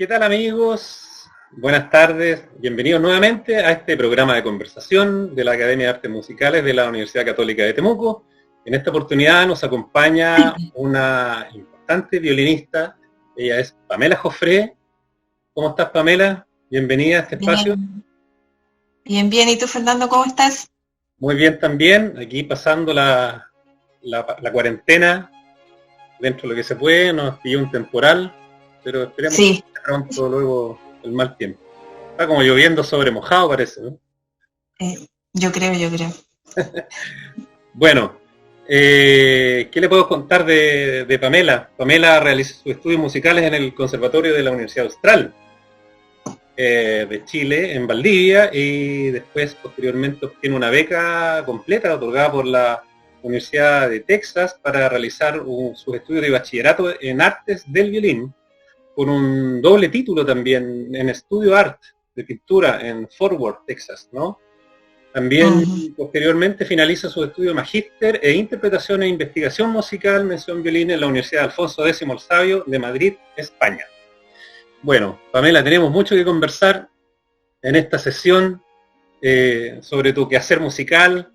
¿Qué tal, amigos? Buenas tardes, bienvenidos nuevamente a este programa de conversación de la Academia de Artes Musicales de la Universidad Católica de Temuco. En esta oportunidad nos acompaña una importante violinista, ella es Pamela Jofré. ¿Cómo estás, Pamela? Bienvenida a este espacio. Bien. ¿Y tú, Fernando, cómo estás? Muy bien también, aquí pasando la cuarentena dentro de lo que se puede, nos pilló un temporal, pero esperemos Sí. que pronto luego el mal tiempo. Está como lloviendo sobre mojado, parece, ¿no? Yo creo. Bueno, ¿qué le puedo contar de Pamela? Pamela realizó sus estudios musicales en el Conservatorio de la Universidad Austral de Chile, en Valdivia, y después, posteriormente, obtiene una beca completa otorgada por la Universidad de Texas para realizar sus estudios de bachillerato en artes del violín, con un doble título también en Estudio Art de pintura en Fort Worth, Texas, ¿no? También posteriormente finaliza su estudio de magíster e interpretación e investigación musical, mención violín, en la Universidad Alfonso X el Sabio de Madrid, España. Bueno, Pamela, tenemos mucho que conversar en esta sesión sobre tu quehacer musical,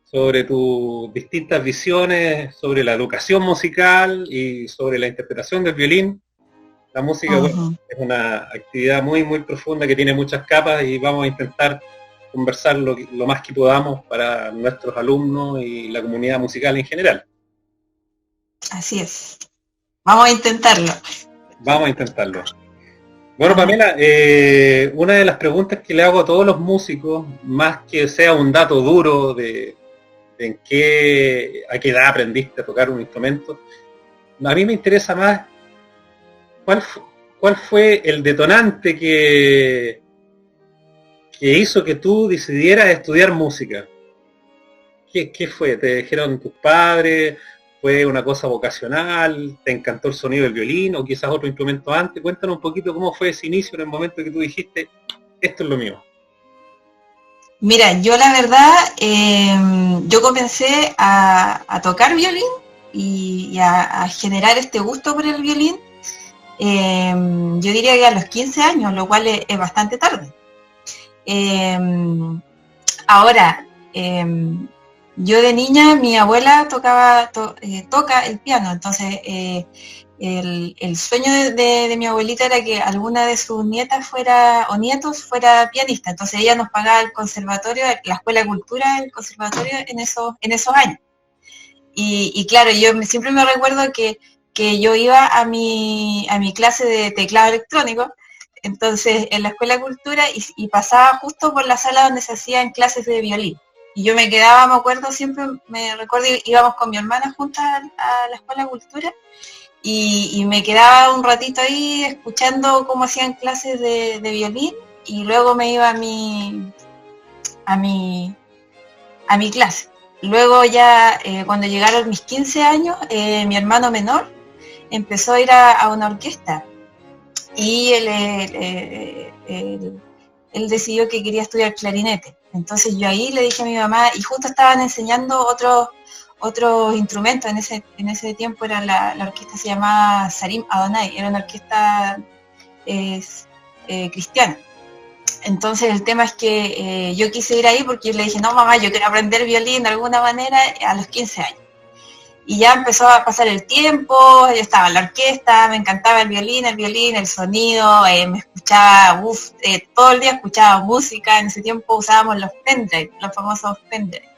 sobre tus distintas visiones, sobre la educación musical y sobre la interpretación del violín. La música bueno, es una actividad muy, muy profunda que tiene muchas capas y vamos a intentar conversar lo más que podamos para nuestros alumnos y la comunidad musical en general. Así es. Vamos a intentarlo. Vamos a intentarlo. Bueno, Pamela, una de las preguntas que le hago a todos los músicos, más que sea un dato duro de a qué edad aprendiste a tocar un instrumento, a mí me interesa más cuál fue el detonante que hizo que tú decidieras estudiar música. ¿Qué fue? ¿Te dijeron tus padres? ¿Fue una cosa vocacional? ¿Te encantó el sonido del violín o quizás otro instrumento antes? Cuéntanos un poquito cómo fue ese inicio en el momento que tú dijiste, esto es lo mío. Mira, yo la verdad, yo comencé a tocar violín y a generar este gusto por el violín, yo diría que a los 15 años, lo cual es bastante tarde. Ahora, yo de niña, mi abuela toca el piano, entonces el sueño de mi abuelita era que alguna de sus nietas o nietos fuera pianista, entonces ella nos pagaba el conservatorio, la escuela de cultura del conservatorio en esos años. Y claro, yo siempre me recuerdo que yo iba a mi clase de teclado electrónico, entonces en la escuela de cultura y pasaba justo por la sala donde se hacían clases de violín. Y yo me quedaba, me acuerdo, siempre me recuerdo, íbamos con mi hermana juntas a la escuela de cultura y me quedaba un ratito ahí escuchando cómo hacían clases de violín y luego me iba a mi clase. Luego ya cuando llegaron mis 15 años, mi hermano menor empezó a ir a una orquesta y él decidió que quería estudiar clarinete. Entonces yo ahí le dije a mi mamá, y justo estaban enseñando otros instrumentos, en ese tiempo era la orquesta se llamaba Sarim Adonai, era una orquesta cristiana. Entonces el tema es que yo quise ir ahí porque yo le dije, no mamá, yo quiero aprender violín de alguna manera a los 15 años. Y ya empezó a pasar el tiempo, yo estaba en la orquesta, me encantaba el violín, el sonido, me escuchaba, todo el día escuchaba música, en ese tiempo usábamos los pendrive, los famosos pendrive.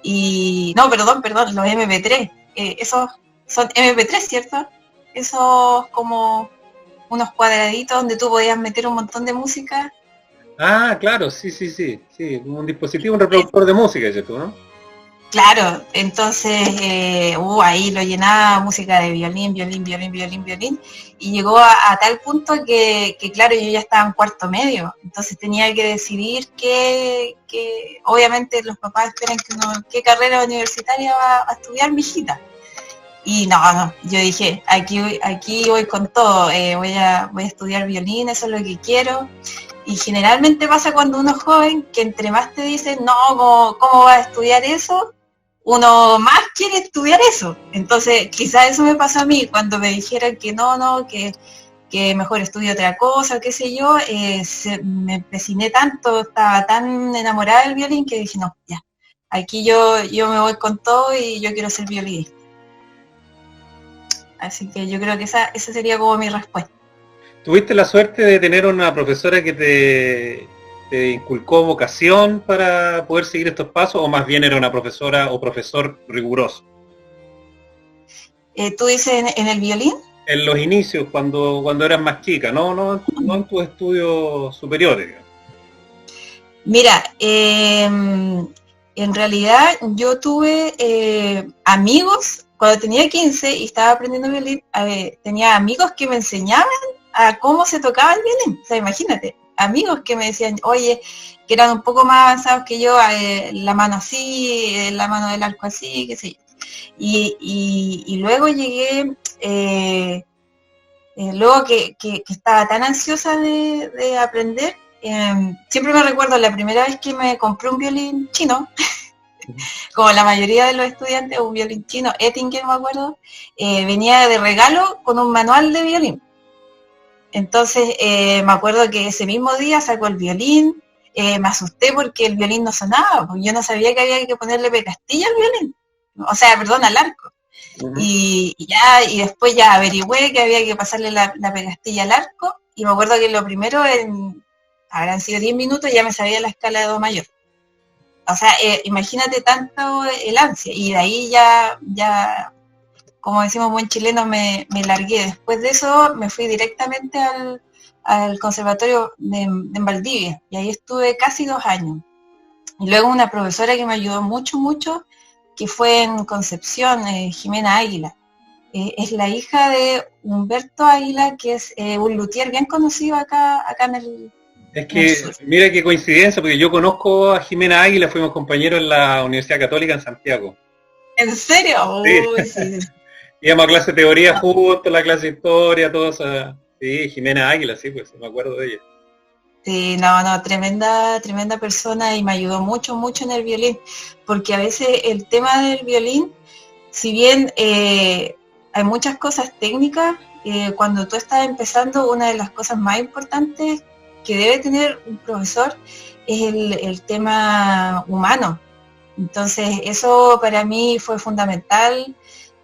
Y, no, perdón, los MP3, esos son MP3, ¿cierto? Esos como unos cuadraditos donde tú podías meter un montón de música. Ah, claro, sí, un dispositivo, un reproductor de música, ¿cierto, no? Claro, entonces ahí lo llenaba música de violín, y llegó a tal punto que claro, yo ya estaba en cuarto medio, entonces tenía que decidir que obviamente los papás esperan que qué carrera universitaria va a estudiar mi hijita. Y no, yo dije, aquí voy con todo, voy a estudiar violín, eso es lo que quiero. Y generalmente pasa cuando uno es joven, que entre más te dicen, no, ¿cómo vas a estudiar eso? Uno más quiere estudiar eso. Entonces, quizás eso me pasó a mí, cuando me dijeron que no, que mejor estudie otra cosa, qué sé yo, me empeciné tanto, estaba tan enamorada del violín que dije, no, ya, aquí yo me voy con todo y yo quiero ser violinista. Así que yo creo que esa sería como mi respuesta. ¿Tuviste la suerte de tener una profesora que te inculcó vocación para poder seguir estos pasos, o más bien era una profesora o profesor riguroso? ¿Tú dices en el violín? En los inicios, cuando eras más chica, no en tus estudios superiores. Mira, en realidad yo tuve amigos, cuando tenía 15 y estaba aprendiendo violín, tenía amigos que me enseñaban a cómo se tocaba el violín. O sea, imagínate, amigos que me decían, oye, que eran un poco más avanzados que yo, la mano así, la mano del arco así, qué sé yo. Y luego llegué, luego que estaba tan ansiosa de aprender, siempre me recuerdo la primera vez que me compré un violín chino, como la mayoría de los estudiantes, un violín chino, Ettinger me acuerdo, venía de regalo con un manual de violín. Entonces me acuerdo que ese mismo día sacó el violín, me asusté porque el violín no sonaba, porque yo no sabía que había que ponerle pegastilla al violín, o sea, perdón, al arco. Uh-huh. Y después ya averigüé que había que pasarle la pegastilla al arco, y me acuerdo que lo primero, habrán sido 10 minutos, ya me sabía la escala de do mayor. O sea, imagínate tanto el ansia, y de ahí ya como decimos buen chileno, me largué. Después de eso me fui directamente al conservatorio de Valdivia, y ahí estuve casi 2 años. Y luego una profesora que me ayudó mucho, que fue en Concepción, Jimena Águila. Es la hija de Humberto Águila, que es un luthier bien conocido acá en el... Es que, mira qué coincidencia, porque yo conozco a Jimena Águila, fuimos compañeros en la Universidad Católica en Santiago. ¿En serio? Sí. Uy, sí. Íbamos a clase de teoría juntos, la clase de historia, todo eso. Sí, Jimena Águila, sí, pues me acuerdo de ella. Sí, no, tremenda persona, y me ayudó mucho en el violín, porque a veces el tema del violín, si bien hay muchas cosas técnicas, cuando tú estás empezando, una de las cosas más importantes que debe tener un profesor es el tema humano. Entonces eso para mí fue fundamental,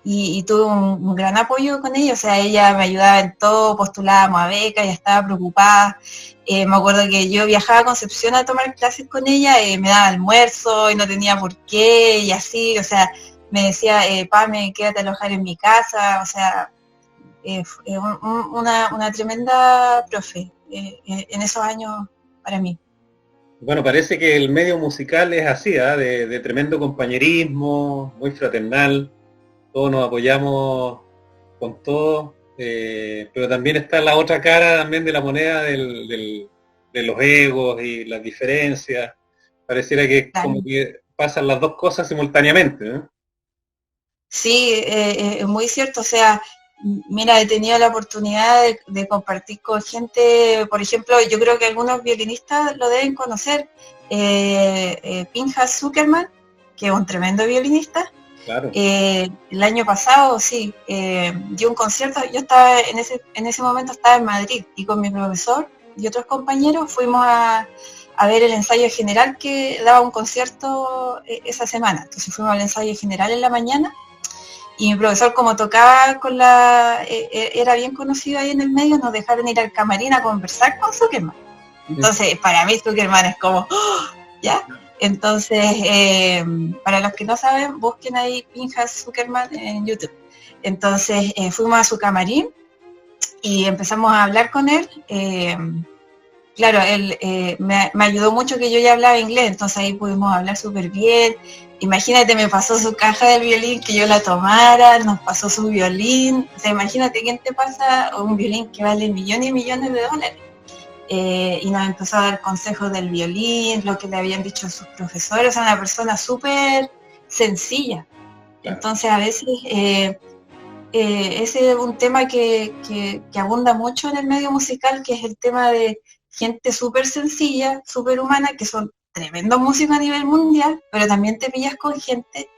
y tuve un gran apoyo con ella. O sea, ella me ayudaba en todo, postulábamos a beca, ella estaba preocupada. Me acuerdo que yo viajaba a Concepción a tomar clases con ella, me daba almuerzo y no tenía por qué, y así, o sea, me decía, Pame, quédate a alojar en mi casa. O sea, una tremenda profe en esos años para mí. Bueno, parece que el medio musical es así, de tremendo compañerismo, muy fraternal, todos nos apoyamos con todo, pero también está la otra cara también de la moneda de los egos y las diferencias. Pareciera que claro, como que pasan las dos cosas simultáneamente, ¿no? Sí, es muy cierto. O sea, mira, he tenido la oportunidad de compartir con gente, por ejemplo, yo creo que algunos violinistas lo deben conocer, Pinchas Zuckerman, que es un tremendo violinista. Claro. El año pasado, sí, dio un concierto. Yo estaba en ese momento estaba en Madrid, y con mi profesor y otros compañeros fuimos a ver el ensayo general, que daba un concierto esa semana. Entonces fuimos al ensayo general en la mañana, y mi profesor, como tocaba con era bien conocido ahí en el medio, nos dejaron ir al camarín a conversar con Zuckerman. Entonces, para mí Zuckerman es como, ¡oh! ¿Ya? Entonces, para los que no saben, busquen ahí Pinchas Zuckerman en YouTube. Entonces, fuimos a su camarín y empezamos a hablar con él. Claro, él me ayudó mucho, que yo ya hablaba inglés, entonces ahí pudimos hablar súper bien. Imagínate, me pasó su caja del violín, que yo la tomara, nos pasó su violín. O sea, imagínate, ¿quién te pasa un violín que vale millones y millones de dólares? Y nos empezó a dar consejos del violín, lo que le habían dicho sus profesores. Una persona súper sencilla. Claro. Entonces, a veces ese es un tema que abunda mucho en el medio musical, que es el tema de gente súper sencilla, súper humana, que son tremendos músicos a nivel mundial, pero también te pillas con gente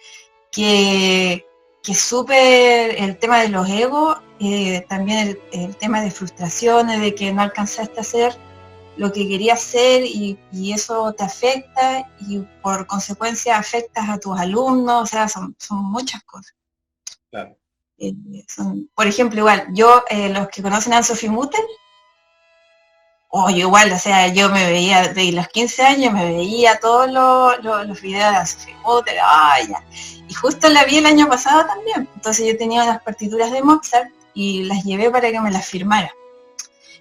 que que es súper el tema de los egos, también el tema de frustraciones, de que no alcanzaste a hacer lo que querías hacer y eso te afecta y por consecuencia afectas a tus alumnos, o sea, son muchas cosas. Claro. Por ejemplo, igual, yo, los que conocen a Sophie Mutter, yo igual, o sea, yo me veía, de los 15 años, me veía todos los videos de Sophie Mutter, ya. Y justo la vi el año pasado también, entonces yo tenía unas partituras de Mozart y las llevé para que me las firmara.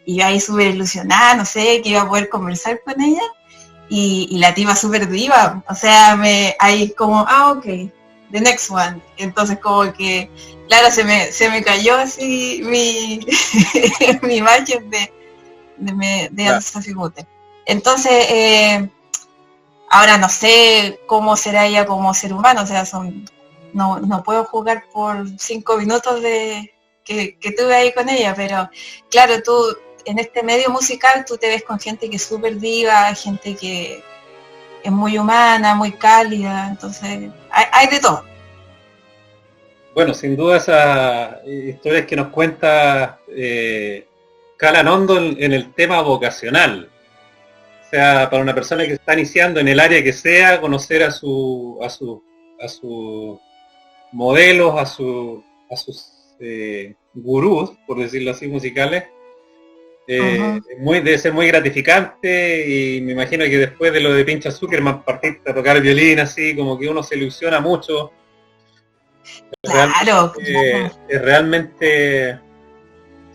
Y yo ahí súper ilusionada, no sé, que iba a poder conversar con ella, y la tipa súper diva, o sea, ahí como, ok, the next one. Entonces como que, claro, se me cayó así mi mi imagen de Sophie Mutter. Entonces, ahora no sé cómo será ella como ser humano, o sea, no puedo jugar por 5 minutos que tuve ahí con ella, pero claro, tú en este medio musical tú te ves con gente que es súper diva, gente que es muy humana, muy cálida, entonces hay de todo. Bueno, sin duda esas historias que nos cuenta calan hondo en el tema vocacional. O sea, para una persona que está iniciando en el área que sea, conocer a sus modelos, a sus gurús, por decirlo así, musicales, debe ser muy gratificante, y me imagino que después de lo de Pincha Zuckerman, partiste a tocar violín así, como que uno se ilusiona mucho. Claro. Es realmente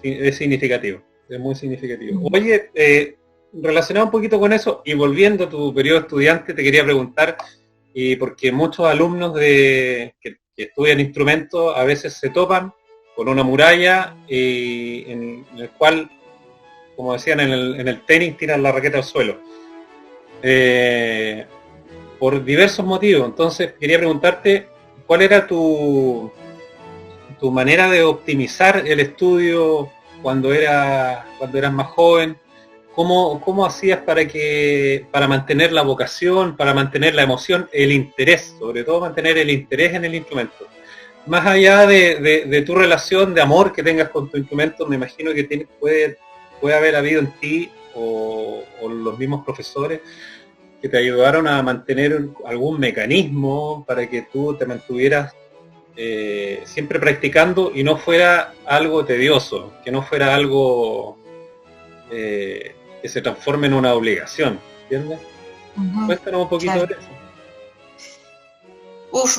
es significativo, es muy significativo. Oye, relacionado un poquito con eso, y volviendo a tu periodo estudiante, te quería preguntar, y porque muchos alumnos que estudian instrumentos a veces se topan con una muralla en el cual, como decían en el tenis, tiran la raqueta al suelo. Por diversos motivos. Entonces, quería preguntarte, ¿cuál era tu manera de optimizar el estudio cuando eras más joven? ¿Cómo hacías para mantener la vocación, para mantener la emoción, el interés, sobre todo mantener el interés en el instrumento? Más allá de tu relación de amor que tengas con tu instrumento, me imagino que puede haber habido en ti o los mismos profesores que te ayudaron a mantener algún mecanismo para que tú te mantuvieras siempre practicando y no fuera algo tedioso, que no fuera algo que se transforme en una obligación, ¿entiendes? Cuéntanos un poquito de eso.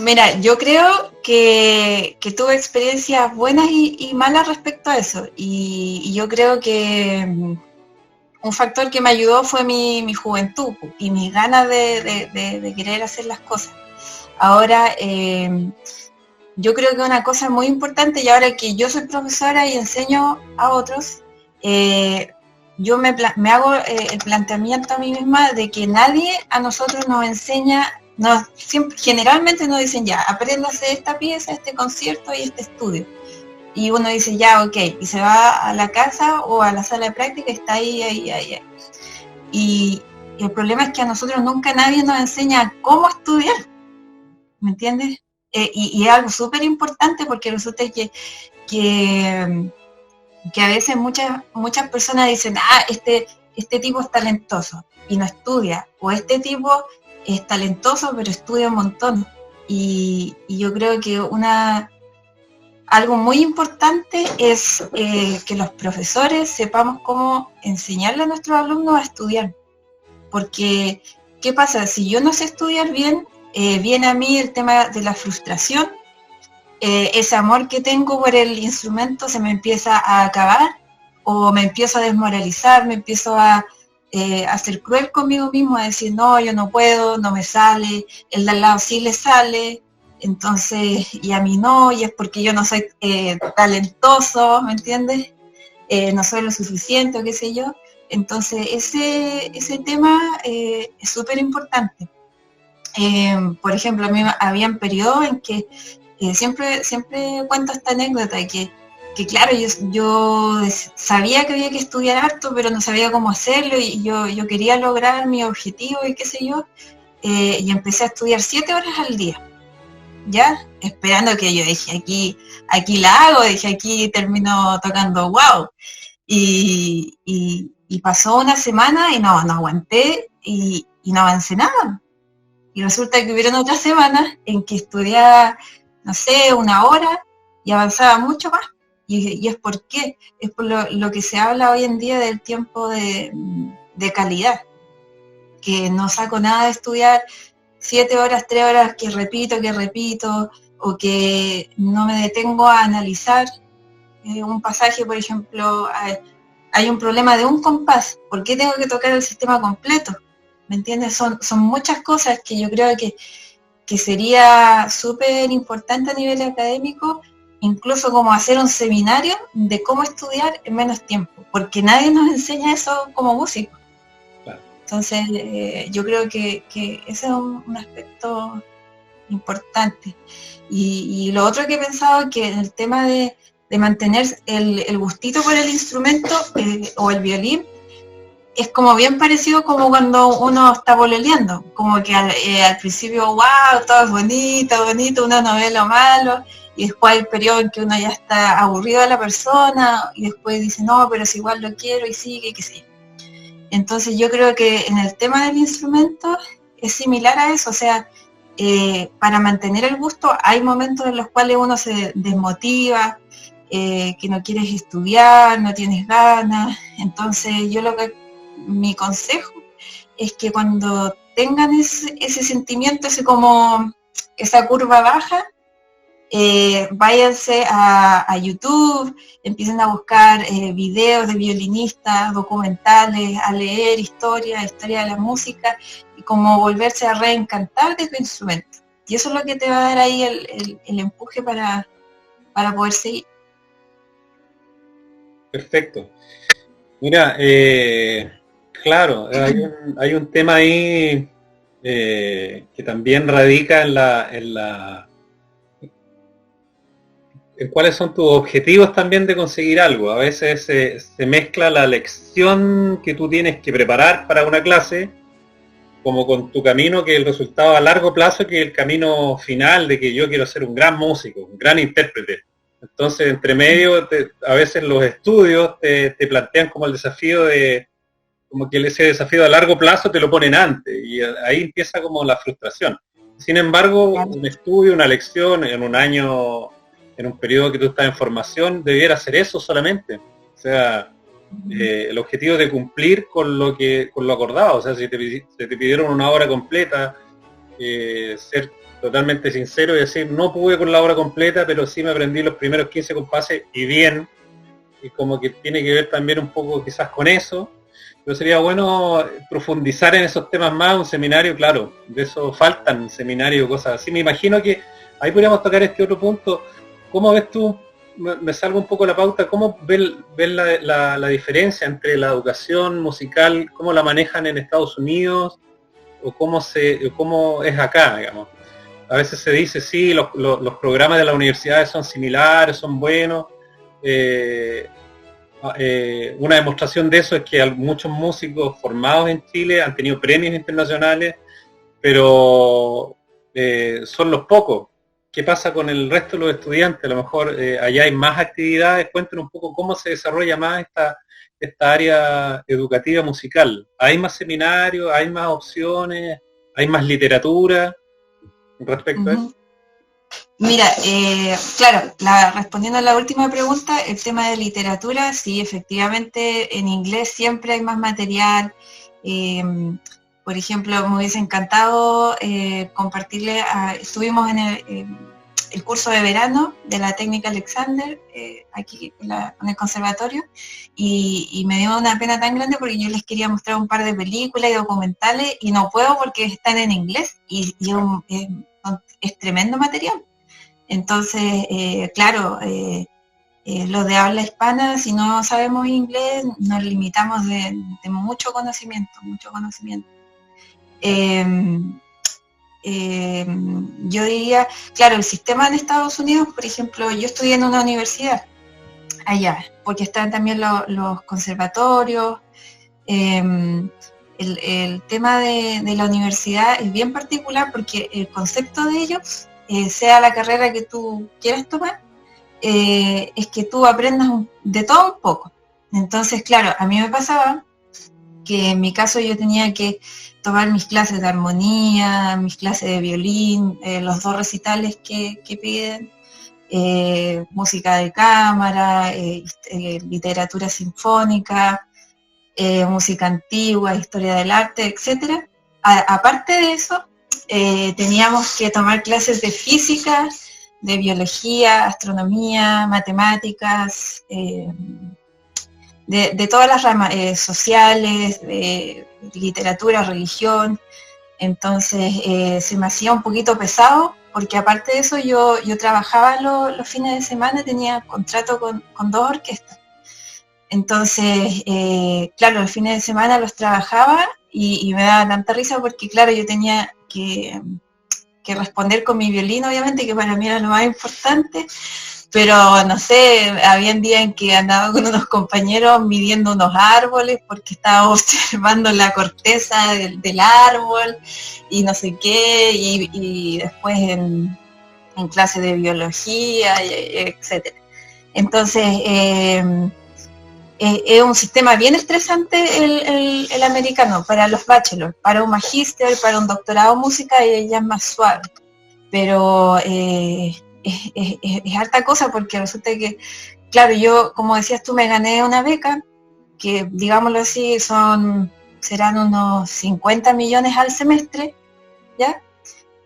Mira, yo creo que tuve experiencias buenas y malas respecto a eso, y yo creo que un factor que me ayudó fue mi juventud y mis ganas de querer hacer las cosas. Ahora, yo creo que una cosa muy importante, y ahora que yo soy profesora y enseño a otros, yo me hago el planteamiento a mí misma de que nadie a nosotros nos enseña, generalmente nos dicen ya, apréndase esta pieza, este concierto y este estudio. Y uno dice ya, ok, y se va a la casa o a la sala de práctica y está ahí. Y el problema es que a nosotros nunca nadie nos enseña cómo estudiar, ¿me entiendes? Y es algo súper importante, porque resulta que a veces muchas personas dicen, este tipo es talentoso y no estudia, o este tipo es talentoso pero estudia un montón. Y yo creo que algo muy importante es que los profesores sepamos cómo enseñarle a nuestros alumnos a estudiar. Porque, ¿qué pasa? Si yo no sé estudiar bien, viene a mí el tema de la frustración, ese amor que tengo por el instrumento se me empieza a acabar, o me empiezo a desmoralizar, me empiezo a ser cruel conmigo mismo, a decir, no, yo no puedo, no me sale, el de al lado sí le sale, entonces, y a mí no, y es porque yo no soy talentoso, ¿me entiendes? No soy lo suficiente, o qué sé yo. Entonces, ese tema es súper importante. Por ejemplo, a mí habían periodos en que siempre cuento esta anécdota, que claro, yo sabía que había que estudiar harto, pero no sabía cómo hacerlo, y yo quería lograr mi objetivo y qué sé yo, y empecé a estudiar 7 horas al día. ya, esperando que yo dije, aquí la hago, dije, aquí termino tocando wow. Y pasó una semana y no aguanté y no avancé nada. Y resulta que hubieron otras semanas en que estudiaba, no sé, una hora y avanzaba mucho más. Y es por qué, es por lo que se habla hoy en día del tiempo de calidad, que no saco nada de estudiar 7 horas, 3 horas que repito, o que no me detengo a analizar un pasaje, por ejemplo, hay un problema de un compás, ¿por qué tengo que tocar el sistema completo? ¿Me entiendes? Son muchas cosas que yo creo que sería súper importante a nivel académico, incluso como hacer un seminario de cómo estudiar en menos tiempo, porque nadie nos enseña eso como músicos. Claro. Entonces, yo creo que ese es un aspecto importante. Y lo otro que he pensado es que en el tema de mantener el gustito por el instrumento o el violín, es como bien parecido como cuando uno está pololeando, como que al principio, wow, todo es bonito, uno no ve lo malo, y después hay el periodo en que uno ya está aburrido de la persona, y después dice, no, pero si igual lo quiero, y sigue, que sí. Entonces yo creo que en el tema del instrumento es similar a eso, o sea, para mantener el gusto hay momentos en los cuales uno se desmotiva, que no quieres estudiar, no tienes ganas, entonces mi consejo es que cuando tengan ese sentimiento, esa curva baja, váyanse a YouTube, empiecen a buscar videos de violinistas, documentales, a leer historia de la música, y como volverse a reencantar de tu instrumento. Y eso es lo que te va a dar ahí el empuje para poder seguir. Perfecto. Mira, claro, hay un tema ahí que también radica en cuáles son tus objetivos también de conseguir algo. A veces se mezcla la lección que tú tienes que preparar para una clase, como con tu camino, que el resultado a largo plazo, que el camino final de que yo quiero ser un gran músico, un gran intérprete. Entonces, entre medio, a veces los estudios te plantean como el desafío como que ese desafío a largo plazo te lo ponen antes, y ahí empieza como la frustración. Sin embargo, un estudio, una lección en un año, en un periodo que tú estás en formación, debiera ser eso solamente. O sea, el objetivo de cumplir con lo acordado. O sea, si te pidieron una hora completa, ser totalmente sincero y decir, no pude con la obra completa, pero sí me aprendí los primeros 15 compases y bien, y como que tiene que ver también un poco quizás con eso, pero sería bueno profundizar en esos temas más, un seminario, claro, de eso faltan seminarios, cosas así. Me imagino que ahí podríamos tocar este otro punto. ¿Cómo ves tú? Me salgo un poco la pauta, ¿cómo ves la diferencia entre la educación musical, cómo la manejan en Estados Unidos, o cómo es acá, digamos? A veces se dice, sí, los programas de las universidades son similares, son buenos. Una demostración de eso es que muchos músicos formados en Chile han tenido premios internacionales, pero son los pocos. ¿Qué pasa con el resto de los estudiantes? A lo mejor allá hay más actividades. Cuéntanos un poco cómo se desarrolla más esta área educativa musical. ¿Hay más seminarios? ¿Hay más opciones? ¿Hay más literatura respecto a eso? Mira, claro, respondiendo a la última pregunta, el tema de literatura, sí, efectivamente en inglés siempre hay más material. Por ejemplo, me hubiese encantado compartirle, estuvimos en el curso de verano de la técnica Alexander, aquí en el conservatorio, y me dio una pena tan grande porque yo les quería mostrar un par de películas y documentales, y no puedo porque están en inglés, y es tremendo material. Entonces, claro, los de habla hispana, si no sabemos inglés, nos limitamos de mucho conocimiento. Yo diría, claro, el sistema en Estados Unidos, por ejemplo, yo estudié en una universidad allá, porque están también los conservatorios. El tema de la universidad es bien particular porque el concepto de ellos sea la carrera que tú quieras tomar, es que tú aprendas de todo un poco. Entonces, claro, a mí me pasaba que en mi caso yo tenía que tomar mis clases de armonía, mis clases de violín, los 2 recitales que piden, música de cámara, literatura sinfónica, música antigua, historia del arte, etc. Aparte de eso, teníamos que tomar clases de física, de biología, astronomía, matemáticas, de todas las ramas sociales, de literatura, religión. Entonces se me hacía un poquito pesado, porque aparte de eso yo trabajaba los fines de semana, tenía contrato con 2 orquestas. Entonces, claro, los fines de semana los trabajaba y me daba tanta risa porque, claro, yo tenía que responder con mi violín, obviamente, que para mí era lo más importante, pero no sé, había días en que andaba con unos compañeros midiendo unos árboles porque estaba observando la corteza del árbol y no sé qué, y después en clase de biología, etc. Entonces, es un sistema bien estresante el americano para los bachelors, para un magíster, para un doctorado en música ya es más suave, pero es harta cosa porque resulta que, claro, yo, como decías tú, me gané una beca, que digámoslo así, serán unos 50 millones al semestre, ¿ya?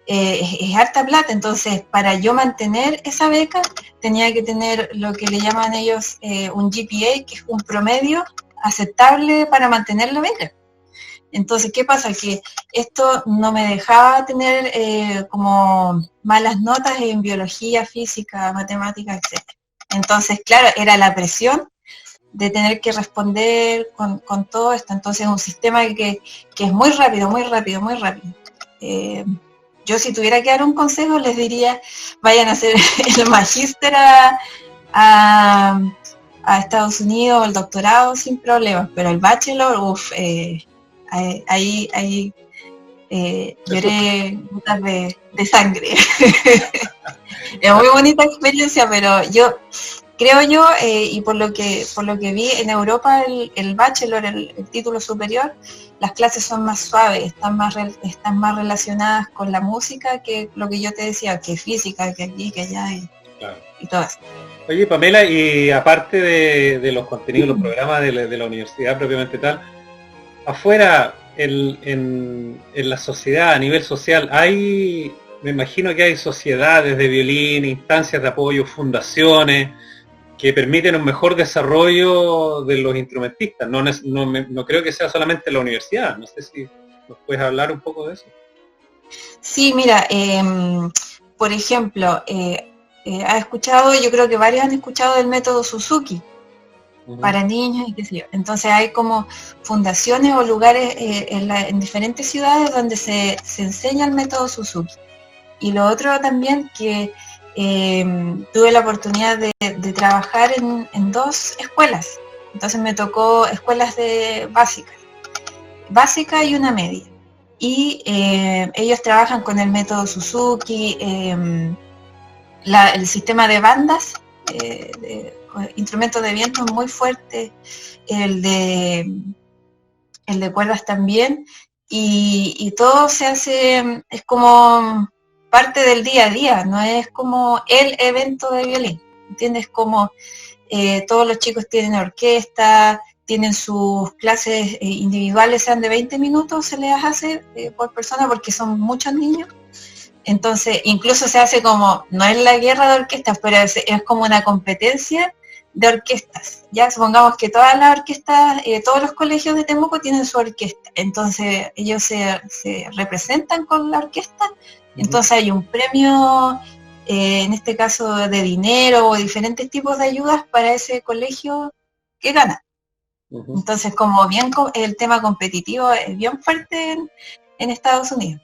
Es harta plata, entonces para yo mantener esa beca tenía que tener lo que le llaman ellos un GPA, que es un promedio aceptable para mantener la beca. Entonces, ¿qué pasa? Que esto no me dejaba tener como malas notas en biología, física, matemáticas, etc. Entonces, claro, era la presión de tener que responder con todo esto. Entonces, es un sistema que es muy rápido, muy rápido, muy rápido. Yo si tuviera que dar un consejo les diría, vayan a hacer el magíster a Estados Unidos, el doctorado sin problemas, pero el bachelor, ahí lloré gotas de sangre. Es muy bonita experiencia, pero creo yo, y por lo que vi en Europa, el bachelor, el título superior, las clases son más suaves, están más relacionadas con la música que lo que yo te decía, que física, que aquí, que allá, claro, y todo eso. Oye, Pamela, y aparte de los contenidos, los programas de la universidad propiamente tal, afuera, en la sociedad, a nivel social, me imagino que hay sociedades de violín, instancias de apoyo, fundaciones, que permiten un mejor desarrollo de los instrumentistas. No creo que sea solamente la universidad. No sé si nos puedes hablar un poco de eso. Sí, mira, por ejemplo, has escuchado, yo creo que varios han escuchado del método Suzuki para niños y qué sé yo. Entonces hay como fundaciones o lugares en diferentes ciudades donde se enseña el método Suzuki. Y lo otro también que tuve la oportunidad de trabajar en 2 escuelas. Entonces me tocó escuelas básica y una media. Y ellos trabajan con el método Suzuki, el sistema de bandas, instrumentos de viento muy fuerte, el de cuerdas también, y todo se hace, es como parte del día a día, no es como el evento de violín, ¿entiendes? Como todos los chicos tienen orquesta, tienen sus clases individuales, sean de 20 minutos, se les hace por persona porque son muchos niños. Entonces, incluso se hace como, no es la guerra de orquestas, pero es como una competencia de orquestas. Ya supongamos que todas las orquestas, todos los colegios de Temuco tienen su orquesta. Entonces, ellos se representan con la orquesta. Entonces hay un premio, en este caso de dinero o diferentes tipos de ayudas para ese colegio que gana. Entonces, como bien el tema competitivo es bien fuerte en Estados Unidos.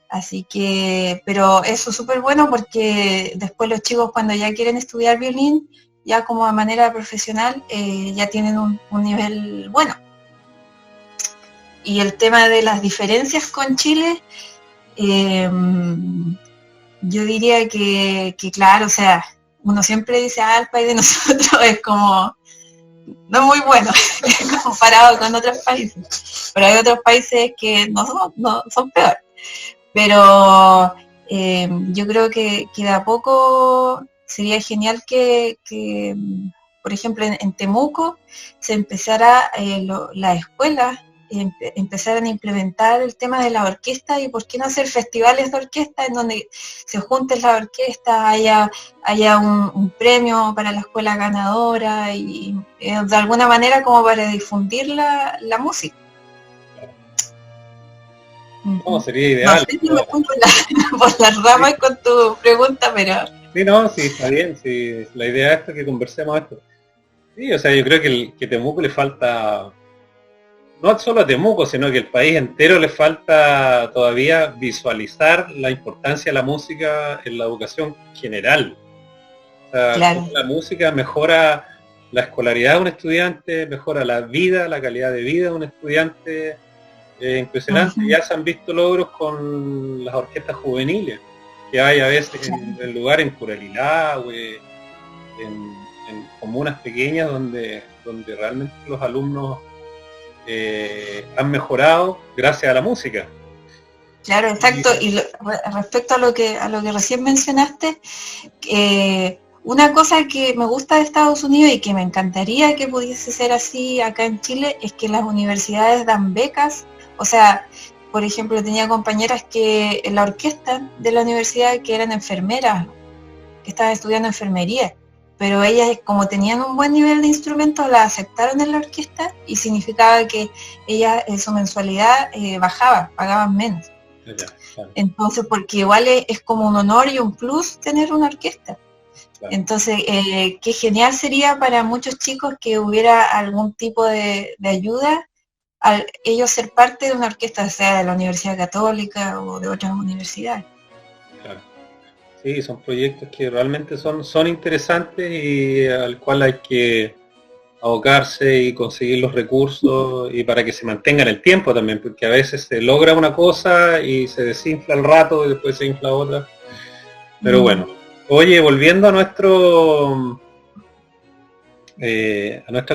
Así que, pero eso es súper bueno porque después los chicos cuando ya quieren estudiar violín, ya como de manera profesional, ya tienen un nivel bueno. Y el tema de las diferencias con Chile, yo diría que claro, o sea, uno siempre dice, el país de nosotros es como, no muy bueno comparado con otros países, pero hay otros países que no son peores. Pero yo creo que de a poco sería genial que por ejemplo, en Temuco se empezara las escuelas empezaran a implementar el tema de la orquesta y por qué no hacer festivales de orquesta en donde se junten las orquestas, haya un premio para la escuela ganadora y de alguna manera como para difundir la música. No, sería ideal. No sé si me fui por las ramas con tu pregunta, pero... Sí, no, sí, está bien. Sí, la idea es que conversemos esto. Sí, o sea, yo creo que Temuco le falta, no solo a Temuco, sino que el país entero le falta todavía visualizar la importancia de la música en la educación general. O sea, claro. la música mejora la escolaridad de un estudiante, mejora la vida, la calidad de vida de un estudiante. Impresionante. Ya se han visto logros con las orquestas juveniles, que hay a veces en lugares en Curalilá o en comunas pequeñas donde realmente los alumnos han mejorado gracias a la música. Claro, exacto. Y respecto a lo que recién mencionaste, una cosa que me gusta de Estados Unidos y que me encantaría que pudiese ser así acá en Chile es que las universidades dan becas. O sea, por ejemplo, tenía compañeras que en la orquesta de la universidad que eran enfermeras, que estaban estudiando enfermería, pero ellas, como tenían un buen nivel de instrumentos, la aceptaron en la orquesta y significaba que ellas, su mensualidad bajaba, pagaban menos. Claro. Entonces, porque igual es como un honor y un plus tener una orquesta. Claro. Entonces, qué genial sería para muchos chicos que hubiera algún tipo de ayuda al ellos ser parte de una orquesta, sea de la Universidad Católica o de otras universidades. Claro. Sí, son proyectos que realmente son interesantes y al cual hay que abocarse y conseguir los recursos y para que se mantengan el tiempo también, porque a veces se logra una cosa y se desinfla el rato y después se infla otra. Pero bueno, oye, volviendo a nuestra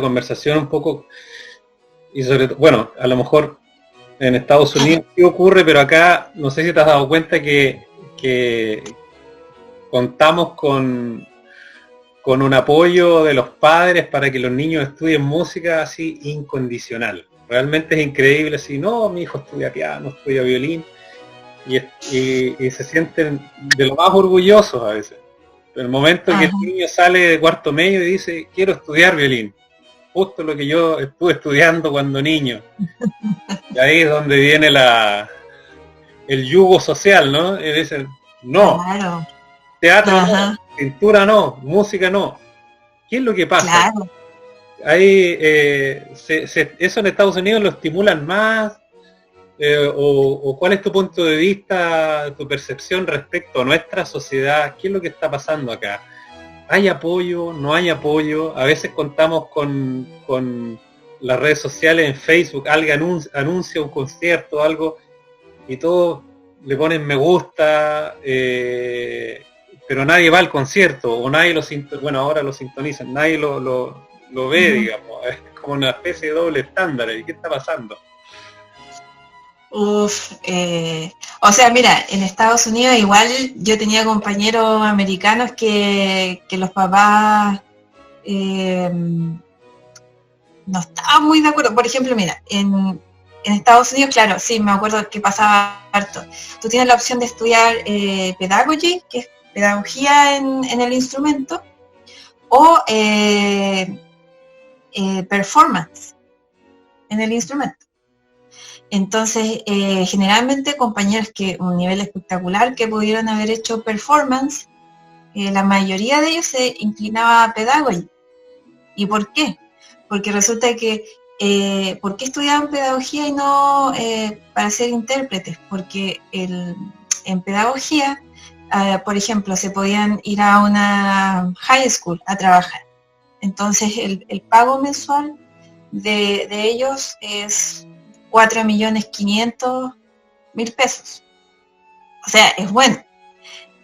conversación un poco, y sobre todo, bueno, a lo mejor en Estados Unidos sí ocurre, pero acá no sé si te has dado cuenta que contamos con un apoyo de los padres para que los niños estudien música así incondicional. Realmente es increíble, así, no, mi hijo estudia piano, estudia violín, y se sienten de lo más orgullosos a veces. En el momento que el niño sale de cuarto medio y dice, quiero estudiar violín, justo lo que yo estuve estudiando cuando niño. Y ahí es donde viene el yugo social, ¿no? Y dicen, no, claro. Teatro no, pintura no, música no. ¿Qué es lo que pasa? Claro. Ahí, eso en Estados Unidos lo estimulan más, o cuál es tu punto de vista, tu percepción respecto a nuestra sociedad, qué es lo que está pasando acá. ¿Hay apoyo? ¿No hay apoyo? A veces contamos con las redes sociales, en Facebook, alguien anuncia un concierto, algo, y todos le ponen me gusta, pero nadie va al concierto, o nadie bueno, ahora lo sintonizan, nadie lo ve, digamos, es como una especie de doble estándar. ¿Y qué está pasando? O sea, mira, en Estados Unidos igual yo tenía compañeros americanos que los papás no estaban muy de acuerdo. Por ejemplo, mira, en Estados Unidos, claro, sí, me acuerdo que pasaba harto. Tú tienes la opción de estudiar pedagogy, que es pedagogía en el instrumento, o performance en el instrumento. Entonces, generalmente compañeros que un nivel espectacular que pudieron haber hecho performance, la mayoría de ellos se inclinaba a pedagogy. ¿Y por qué? Porque resulta que, ¿por qué estudiaban pedagogía y no para ser intérpretes? Porque en pedagogía, por ejemplo, se podían ir a una high school a trabajar. Entonces, el pago mensual de ellos es 4.500.000 pesos. O sea, es bueno.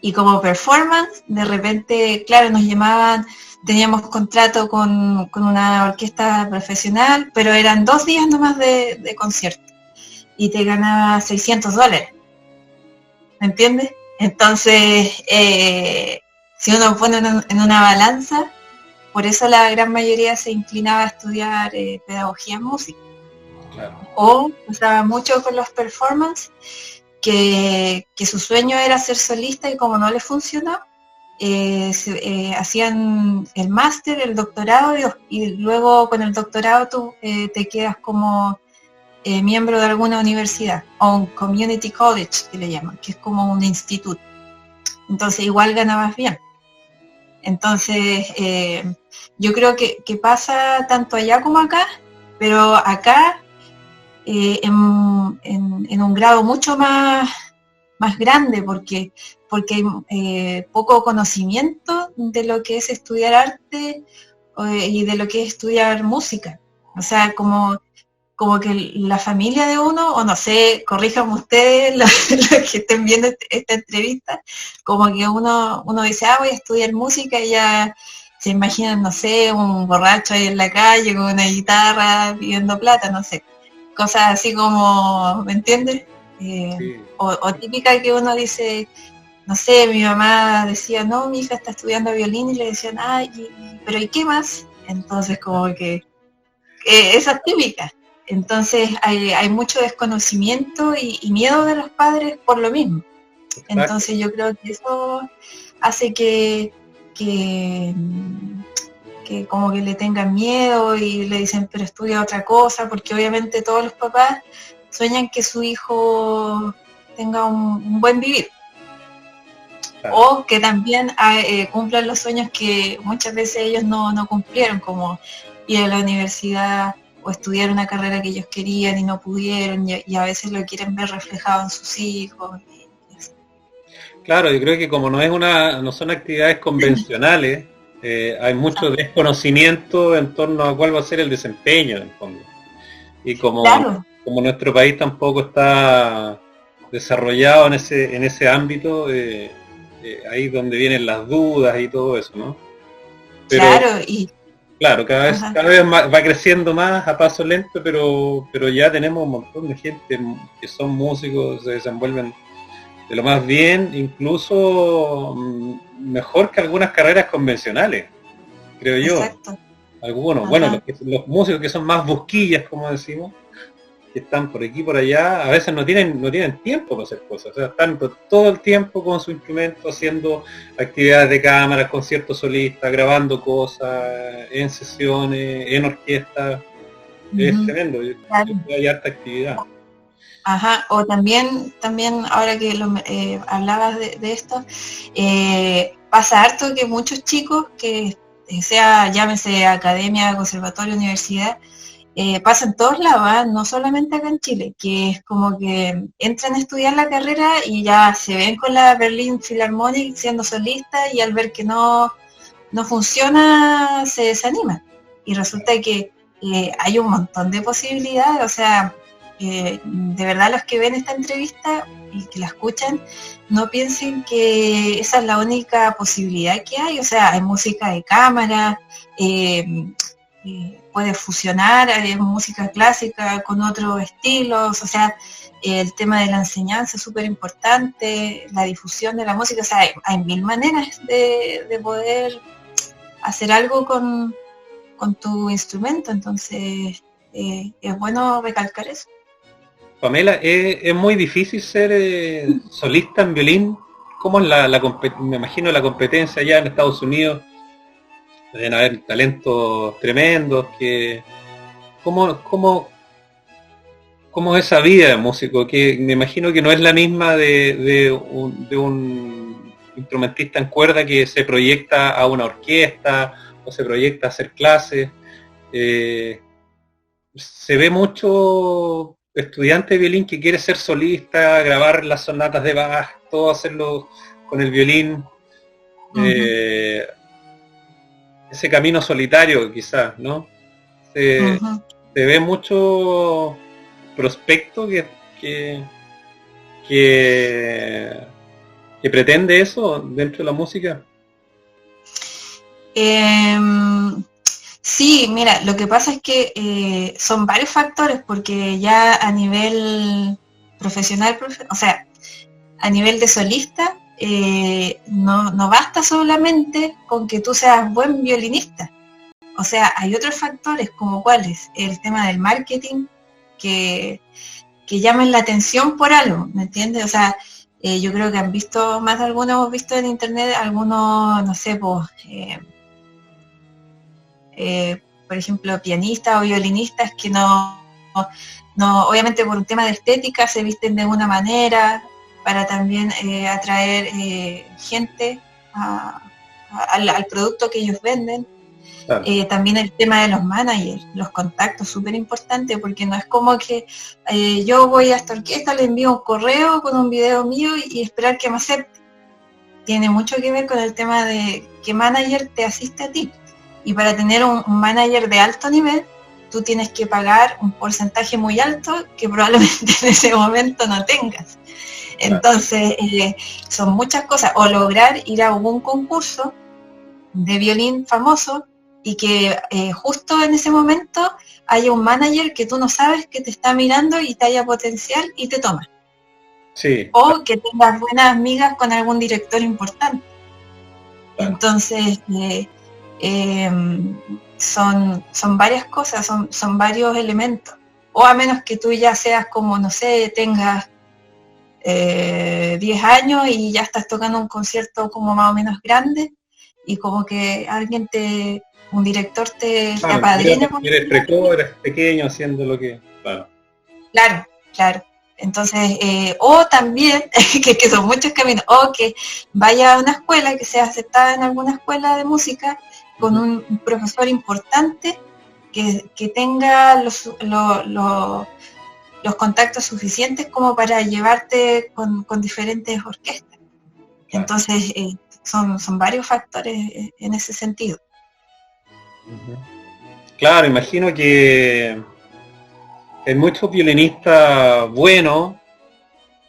Y como performance, de repente, claro, nos llamaban, teníamos contrato con una orquesta profesional, pero eran 2 días nomás de concierto. Y te ganabas $600, ¿me entiendes? Entonces, si uno pone en una balanza, por eso la gran mayoría se inclinaba a estudiar pedagogía en música. Claro. O usaba mucho con los performances, que su sueño era ser solista y como no le funcionó, hacían el máster, el doctorado y luego con el doctorado tú te quedas como miembro de alguna universidad o un community college que le llaman, que es como un instituto. Entonces igual ganabas bien. Entonces yo creo que pasa tanto allá como acá, pero acá en un grado mucho más grande porque hay poco conocimiento de lo que es estudiar arte y de lo que es estudiar música. O sea, como que la familia de uno, o no sé, corríjanme ustedes los que estén viendo esta entrevista, como que uno dice, voy a estudiar música y ya se imaginan, no sé, un borracho ahí en la calle con una guitarra pidiendo plata, no sé. Cosas así como, ¿me entiendes? Sí. O típica que uno dice, no sé, mi mamá decía, no, mi hija está estudiando violín y le decían, pero ¿y qué más? Entonces como que esa es típica. Entonces hay mucho desconocimiento y miedo de los padres por lo mismo. Exacto. Entonces yo creo que eso hace que como que le tengan miedo y le dicen, pero estudia otra cosa, porque obviamente todos los papás sueñan que su hijo tenga un buen vivir. Claro. O que también cumplan los sueños que muchas veces ellos no cumplieron, como ir a la universidad o estudiar una carrera que ellos querían y no pudieron, y a veces lo quieren ver reflejado en sus hijos. Claro, yo creo que como no son actividades convencionales, hay mucho desconocimiento en torno a cuál va a ser el desempeño en el fondo. Y como nuestro país tampoco está desarrollado en ese ámbito, ahí es donde vienen las dudas y todo eso, ¿no? Pero, claro, cada vez va creciendo más a paso lento, pero ya tenemos un montón de gente que son músicos, se desenvuelven de lo más bien, incluso mejor que algunas carreras convencionales, creo yo. Exacto. Algunos, bueno, los músicos que son más busquillas, como decimos, que están por aquí y por allá, a veces no tienen tiempo para hacer cosas, o sea, están todo el tiempo con su instrumento haciendo actividades de cámara, conciertos solistas, grabando cosas, en sesiones, en orquesta. Es tremendo, hay harta actividad. Ajá, o también ahora que hablabas de esto, pasa harto que muchos chicos que llámese academia, conservatorio, universidad, pasa en todos lados, no solamente acá en Chile, que es como que entran a estudiar la carrera y ya se ven con la Berlin Philharmonic siendo solista y al ver que no funciona se desaniman. Y resulta que hay un montón de posibilidades, o sea, de verdad los que ven esta entrevista y que la escuchan, no piensen que esa es la única posibilidad que hay, o sea, hay música de cámara, puede fusionar música clásica con otros estilos, o sea, el tema de la enseñanza es súper importante, la difusión de la música, o sea, hay mil maneras de poder hacer algo con tu instrumento, entonces es bueno recalcar eso. Pamela, es muy difícil ser solista en violín. ¿Cómo es me imagino la competencia allá en Estados Unidos? Deben haber talentos tremendos. ¿Cómo es esa vida de músico? Que me imagino que no es la misma de un instrumentista en cuerda que se proyecta a una orquesta o se proyecta a hacer clases. Se ve mucho estudiante de violín que quiere ser solista, grabar las sonatas de Bach, todo hacerlo con el violín. Uh-huh. Ese camino solitario quizás, ¿no? Se ve mucho prospecto que ¿Que pretende eso dentro de la música? Sí, mira, lo que pasa es que son varios factores, porque ya a nivel profesional, o sea, a nivel de solista, no basta solamente con que tú seas buen violinista. O sea, hay otros factores como cuáles, el tema del marketing, que llamen la atención por algo, ¿me entiendes? O sea, yo creo que han visto, más de algunos hemos visto en internet, algunos, no sé, pues, por ejemplo, pianistas o violinistas que no, obviamente por un tema de estética se visten de una manera para también atraer gente al producto que ellos venden. Claro. También el tema de los managers, los contactos, súper importante, porque no es como que yo voy a esta orquesta, le envío un correo con un video mío y esperar que me acepte. Tiene mucho que ver con el tema de qué manager te asiste a ti. Y para tener un manager de alto nivel, tú tienes que pagar un porcentaje muy alto que probablemente en ese momento no tengas. Entonces, son muchas cosas. O lograr ir a algún concurso de violín famoso y que justo en ese momento haya un manager que tú no sabes que te está mirando y te haya potencial y te toma. Sí. O que tengas buenas amigas con algún director importante. Claro. Entonces, son varias cosas, son varios elementos. O a menos que tú ya seas como, no sé, tengas 10 años y ya estás tocando un concierto como más o menos grande y como que un director te apadrina. Eres precoz, eres pequeño haciendo lo que... Claro. Entonces, o también, que son muchos caminos, o que vaya a una escuela, que sea aceptada en alguna escuela de música, con un profesor importante que tenga los contactos suficientes como para llevarte con diferentes orquestas. Entonces, son varios factores en ese sentido. Claro, imagino que hay muchos violinistas buenos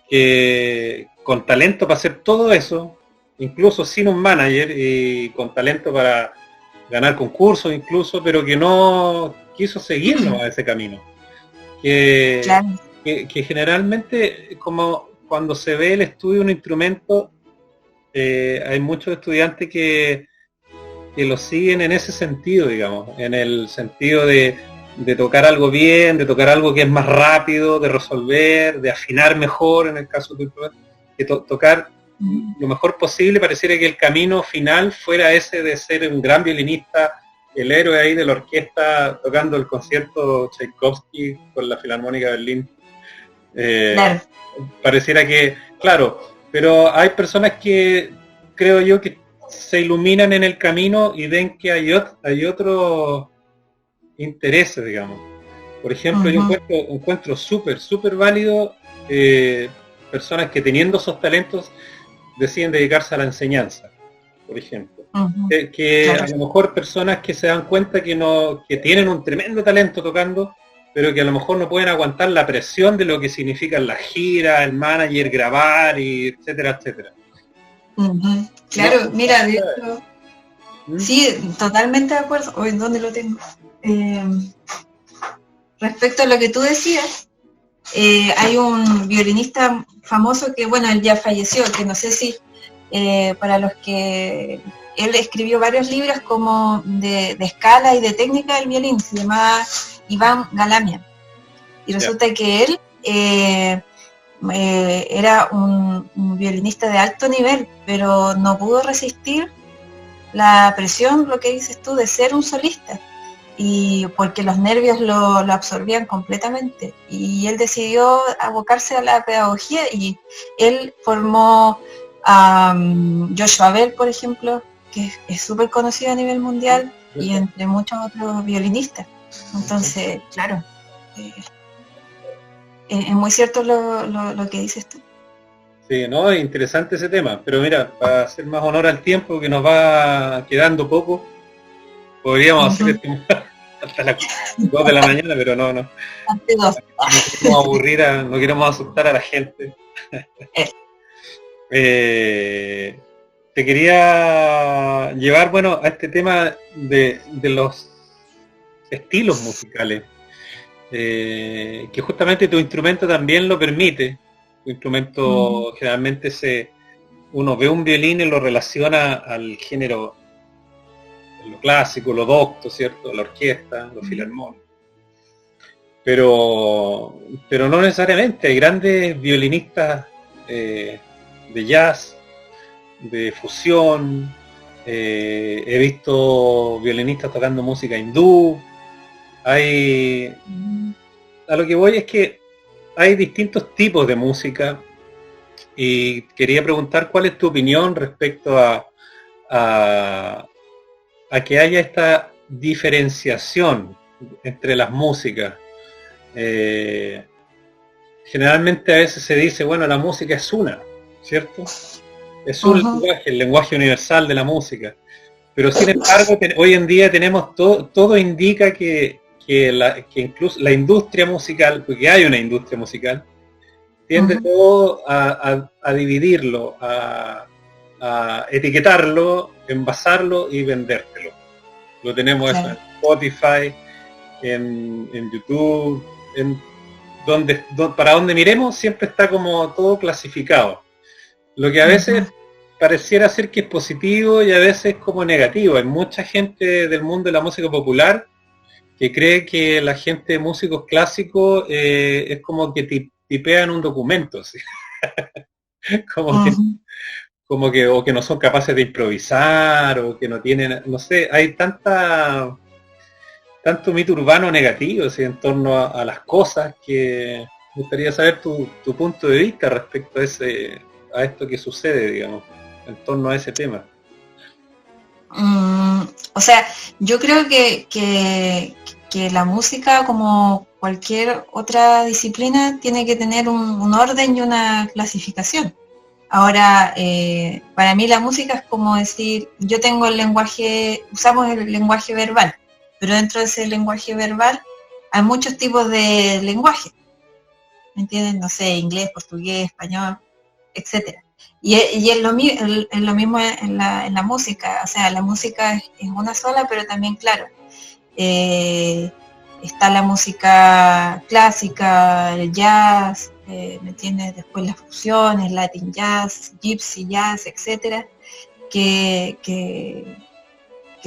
que con talento para hacer todo eso, incluso sin un manager y con talento para ganar concursos incluso, pero que no quiso seguirnos a ese camino. Que generalmente, como cuando se ve el estudio de un instrumento, hay muchos estudiantes que lo siguen en ese sentido, digamos, en el sentido de tocar algo bien, de tocar algo que es más rápido, de resolver, de afinar mejor en el caso de que tocar lo mejor posible. Pareciera que el camino final fuera ese de ser un gran violinista, el héroe ahí de la orquesta tocando el concierto Tchaikovsky con la Filarmónica de Berlín. Claro. Pareciera que, claro, pero hay personas que creo yo que se iluminan en el camino y ven que hay otros intereses, digamos. Por ejemplo, yo encuentro súper válido personas que teniendo esos talentos deciden dedicarse a la enseñanza, por ejemplo. Claro. A lo mejor personas que se dan cuenta que tienen un tremendo talento tocando, pero que a lo mejor no pueden aguantar la presión de lo que significan las giras, el manager, grabar, y etcétera. Claro, no, mira, de hecho, sí, totalmente de acuerdo. Hoy, ¿dónde lo tengo? Respecto a lo que tú decías, hay un violinista famoso que, bueno, él ya falleció, que no sé si para los que... Él escribió varios libros como de escala y de técnica del violín, se llamaba Iván Galamian. Y resulta que él era un violinista de alto nivel, pero no pudo resistir la presión, lo que dices tú, de ser un solista, y porque los nervios lo absorbían completamente, y él decidió abocarse a la pedagogía, y él formó a Joshua Bell, por ejemplo, que es súper conocido a nivel mundial, y entre muchos otros violinistas. Entonces, claro, es muy cierto lo que dices tú. Sí, no, es interesante ese tema, pero mira, para hacer más honor al tiempo, que nos va quedando poco, podríamos hacer hasta las 2 de la mañana, pero no. No queremos aburrir, no queremos asustar a la gente. te quería llevar, bueno, a este tema de los estilos musicales, que justamente tu instrumento también lo permite. Tu instrumento generalmente uno ve un violín y lo relaciona al género, lo clásico, lo docto, ¿cierto? La orquesta, lo filarmónico. Pero no necesariamente, hay grandes violinistas de jazz, de fusión, he visto violinistas tocando música hindú, a lo que voy es que hay distintos tipos de música y quería preguntar cuál es tu opinión respecto a que haya esta diferenciación entre las músicas. Generalmente a veces se dice, bueno, la música es una, ¿cierto? Es un lenguaje, el lenguaje universal de la música. Pero sin embargo, hoy en día tenemos todo indica que incluso la industria musical, porque hay una industria musical, tiende todo a dividirlo, a etiquetarlo, envasarlo y vendértelo. Lo tenemos eso en Spotify, en YouTube, para donde miremos siempre está como todo clasificado. Lo que a veces pareciera ser que es positivo y a veces como negativo. Hay mucha gente del mundo de la música popular que cree que la gente de músicos clásicos es como que tipean un documento, ¿sí? como que o que no son capaces de improvisar o que no tienen, no sé, hay tanto mito urbano negativo, ¿sí? En torno a las cosas, que me gustaría saber tu punto de vista respecto a esto que sucede, digamos, en torno a ese tema. O sea, yo creo que la música, como cualquier otra disciplina, tiene que tener un orden y una clasificación. Ahora, para mí la música es como decir, yo tengo el lenguaje, usamos el lenguaje verbal, pero dentro de ese lenguaje verbal hay muchos tipos de lenguaje, ¿me entienden? No sé, inglés, portugués, español, etcétera. Y es lo mismo en la música, o sea, la música es una sola, pero también, claro, está la música clásica, el jazz, ¿me entiendes? Después las fusiones, Latin jazz, Gypsy jazz, etcétera, que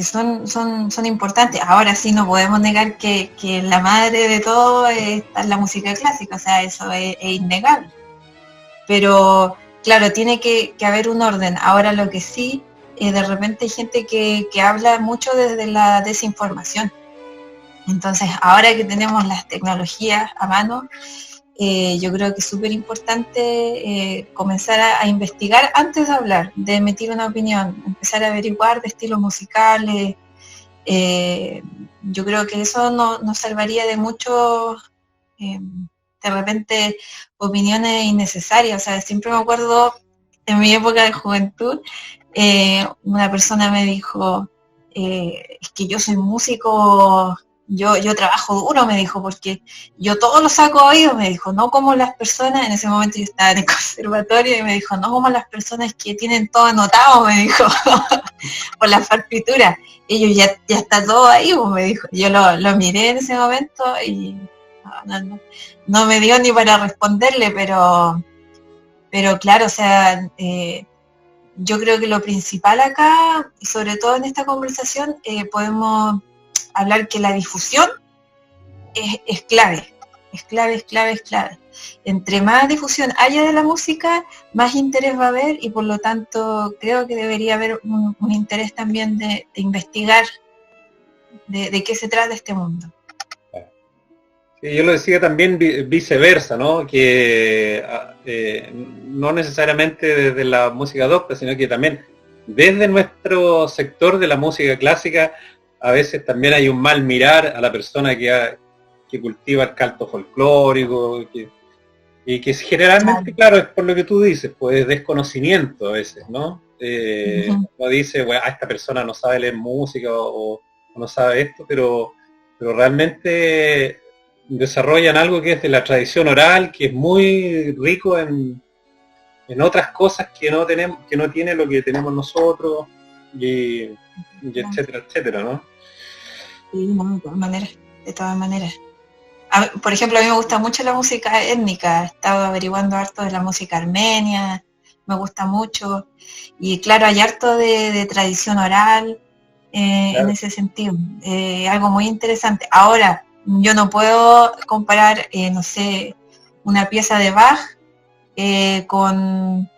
son importantes. Ahora sí no podemos negar que la madre de todo está en la música clásica, o sea, eso es innegable. Pero claro, tiene que haber un orden. Ahora lo que sí, de repente hay gente que habla mucho desde la desinformación. Entonces, ahora que tenemos las tecnologías a mano, yo creo que es súper importante comenzar a investigar antes de hablar, de emitir una opinión, empezar a averiguar de estilos musicales. Yo creo que eso nos salvaría de mucho, de repente, opiniones innecesarias. O sea, siempre me acuerdo, en mi época de juventud, una persona me dijo, es que yo soy músico, yo trabajo duro, me dijo, porque yo todo lo saco a oído, me dijo, no como las personas, en ese momento yo estaba en el conservatorio, y me dijo, no como las personas que tienen todo anotado, me dijo, por las partituras, ellos ya está todo ahí, me dijo. Yo lo miré en ese momento y no me dio ni para responderle, pero claro, o sea, yo creo que lo principal acá, y sobre todo en esta conversación, podemos hablar que la difusión es clave. Entre más difusión haya de la música, más interés va a haber, y por lo tanto creo que debería haber un interés también de investigar de qué se trata este mundo. Yo lo decía también viceversa, ¿no? Que no necesariamente desde la música docta, sino que también desde nuestro sector de la música clásica, a veces también hay un mal mirar a la persona que cultiva el canto folclórico, y que generalmente, claro, es por lo que tú dices, pues es desconocimiento a veces, ¿no? Uno dice, bueno, esta persona no sabe leer música o no sabe esto, pero realmente desarrollan algo que es de la tradición oral, que es muy rico en en otras cosas que no tenemos, que no tiene lo que tenemos nosotros, y etcétera, etcétera, ¿no? Sí, no, de todas maneras. Por ejemplo, a mí me gusta mucho la música étnica, he estado averiguando harto de la música armenia, me gusta mucho, y claro, hay harto de tradición oral en Claro. ese sentido, algo muy interesante. Ahora, yo no puedo comparar, no sé, una pieza de Bach con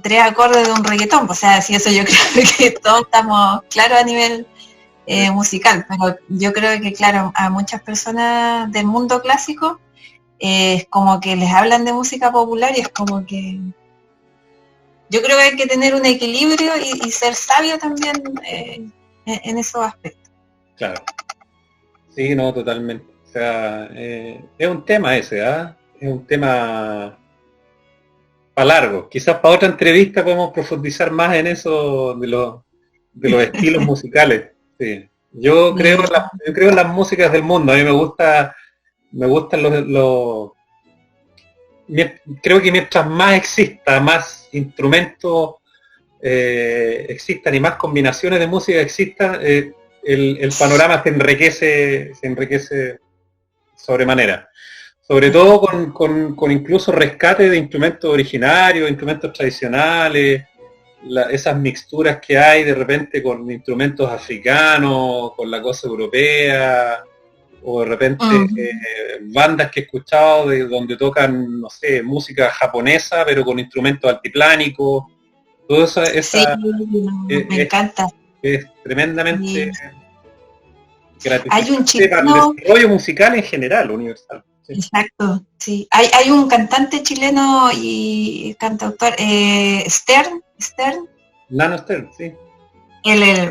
3 acordes de un reggaetón, o sea, si eso yo creo que todos estamos claros a nivel musical, pero yo creo que, claro, a muchas personas del mundo clásico es como que les hablan de música popular y es como que yo creo que hay que tener un equilibrio y ser sabio también en esos aspectos. Claro. Sí, no, totalmente. O sea, es un tema ese, ¿ah? Es un tema para largo. Quizás para otra entrevista podemos profundizar más en eso de los estilos musicales. Sí. Yo creo en las músicas del mundo. A mí me gustan creo que mientras más exista, más instrumentos existan y más combinaciones de música existan, el panorama se enriquece sobremanera. Sobre todo con incluso rescate de instrumentos originarios, instrumentos tradicionales, esas mixturas que hay de repente con instrumentos africanos, con la cosa europea, o de repente bandas que he escuchado de donde tocan, no sé, música japonesa, pero con instrumentos altiplánicos. Todo eso Sí, me encanta. es tremendamente Hay un gratificante para el chileno, desarrollo musical en general, universal. Sí. exacto, sí. Hay un cantante chileno y cantautor, Stern, Nano Stern, sí.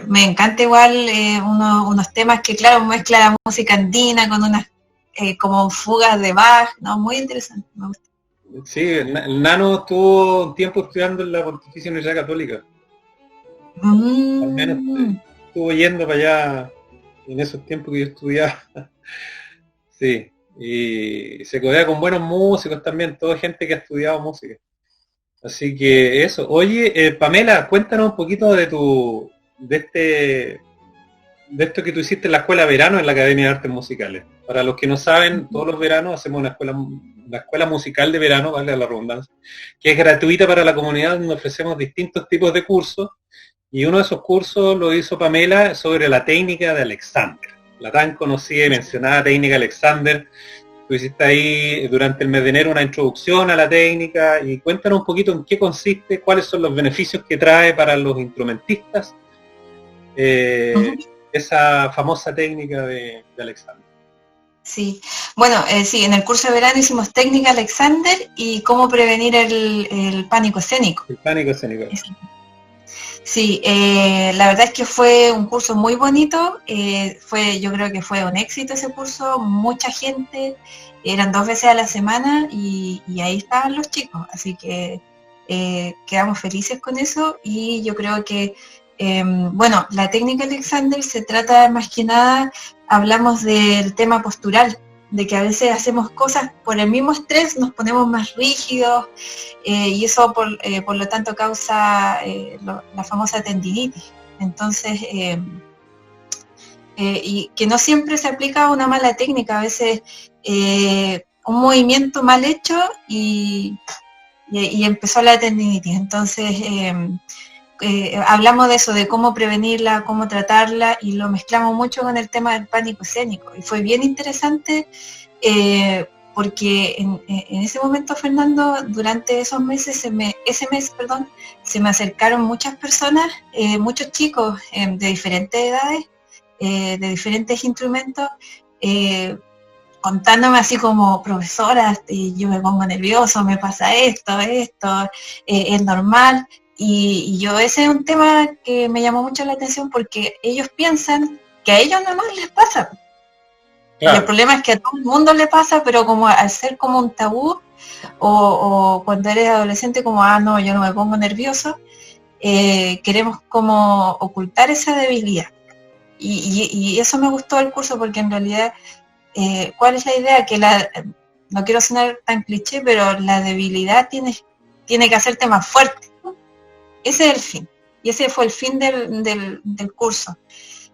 me encanta igual unos temas que, claro, mezcla la música andina con unas como fugas de Bach, ¿no? Muy interesante, me gusta. Sí, el Nano estuvo un tiempo estudiando en la Pontificia Universidad Católica. Al menos estuvo yendo para allá en esos tiempos que yo estudiaba. Sí, y se codea con buenos músicos también, toda gente que ha estudiado música. Así que eso. Oye, Pamela, cuéntanos un poquito de esto que tú hiciste en la escuela de verano en la Academia de Artes Musicales. Para los que no saben, todos los veranos hacemos una escuela musical de verano, vale la redundancia, que es gratuita para la comunidad, donde ofrecemos distintos tipos de cursos, y uno de esos cursos lo hizo Pamela sobre la técnica de Alexander, la tan conocida y mencionada técnica Alexander. Tú hiciste ahí durante el mes de enero una introducción a la técnica, y cuéntanos un poquito en qué consiste, cuáles son los beneficios que trae para los instrumentistas esa famosa técnica de Alexander. Sí, bueno, sí, en el curso de verano hicimos técnica Alexander y cómo prevenir el pánico escénico. El pánico escénico. Sí, la verdad es que fue un curso muy bonito, yo creo que fue un éxito ese curso, mucha gente, eran 2 veces a la semana y ahí estaban los chicos, así que quedamos felices con eso y yo creo que, bueno, la técnica Alexander se trata más que nada, hablamos del tema postural, de que a veces hacemos cosas por el mismo estrés, nos ponemos más rígidos y eso por lo tanto causa la famosa tendinitis. Entonces, y que no siempre se aplica una mala técnica, a veces un movimiento mal hecho y empezó la tendinitis. Entonces, hablamos de eso, de cómo prevenirla, cómo tratarla, y lo mezclamos mucho con el tema del pánico escénico. Y fue bien interesante porque en ese momento, Fernando, durante esos meses, se me acercaron muchas personas, muchos chicos de diferentes edades, de diferentes instrumentos, contándome así como, profesora, yo me pongo nervioso, me pasa esto, es normal. Y yo, ese es un tema que me llamó mucho la atención porque ellos piensan que a ellos nomás les pasa. Claro. Y el problema es que a todo el mundo le pasa, pero como al ser como un tabú, o cuando eres adolescente como, no, yo no me pongo nervioso, queremos como ocultar esa debilidad. Y eso me gustó del curso porque en realidad, ¿cuál es la idea? Que no quiero sonar tan cliché, pero la debilidad tiene tiene que hacerte más fuerte. Ese es el fin. Y ese fue el fin del curso.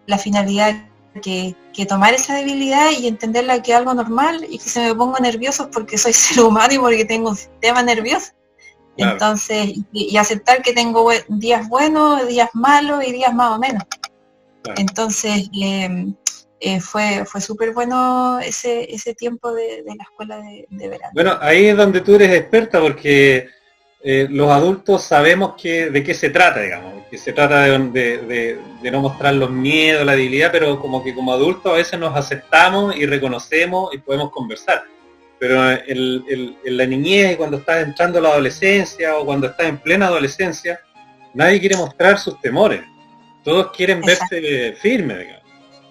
La finalidad que tomar esa debilidad y entenderla que es algo normal y que se me pongo nervioso porque soy ser humano y porque tengo un sistema nervioso. Claro. Entonces, y aceptar que tengo días buenos, días malos y días más o menos. Claro. Entonces, fue súper bueno ese tiempo de la escuela de verano. Bueno, ahí es donde tú eres experta porque los adultos sabemos de qué se trata, digamos, que se trata de no mostrar los miedos, la debilidad, pero como que como adultos a veces nos aceptamos y reconocemos y podemos conversar. Pero en la niñez, cuando estás entrando a la adolescencia o cuando estás en plena adolescencia, nadie quiere mostrar sus temores. Todos quieren verse firmes, digamos.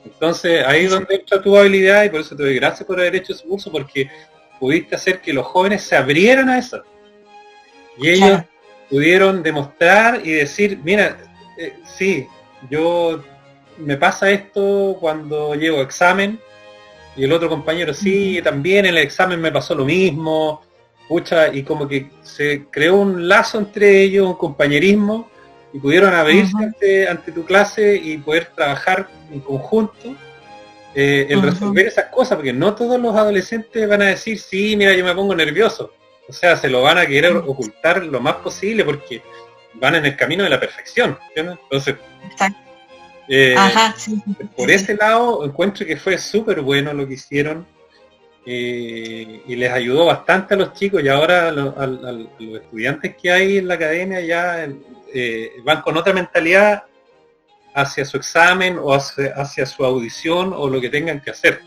Entonces ahí es donde entra tu habilidad y por eso te doy gracias por haber hecho ese curso, porque pudiste hacer que los jóvenes se abrieran a eso. Y ellos pudieron demostrar y decir, mira, sí, me pasa esto cuando llego a examen, y el otro compañero, sí, también en el examen me pasó lo mismo, pucha, y como que se creó un lazo entre ellos, un compañerismo, y pudieron abrirse ante tu clase y poder trabajar en conjunto, el resolver esas cosas, porque no todos los adolescentes van a decir, sí, mira, yo me pongo nervioso. O sea, se lo van a querer ocultar lo más posible porque van en el camino de la perfección, ¿entiendes? Entonces, por ese lado encuentro que fue súper bueno lo que hicieron y les ayudó bastante a los chicos, y ahora a los estudiantes que hay en la academia ya van con otra mentalidad hacia su examen o hacia su audición o lo que tengan que hacer.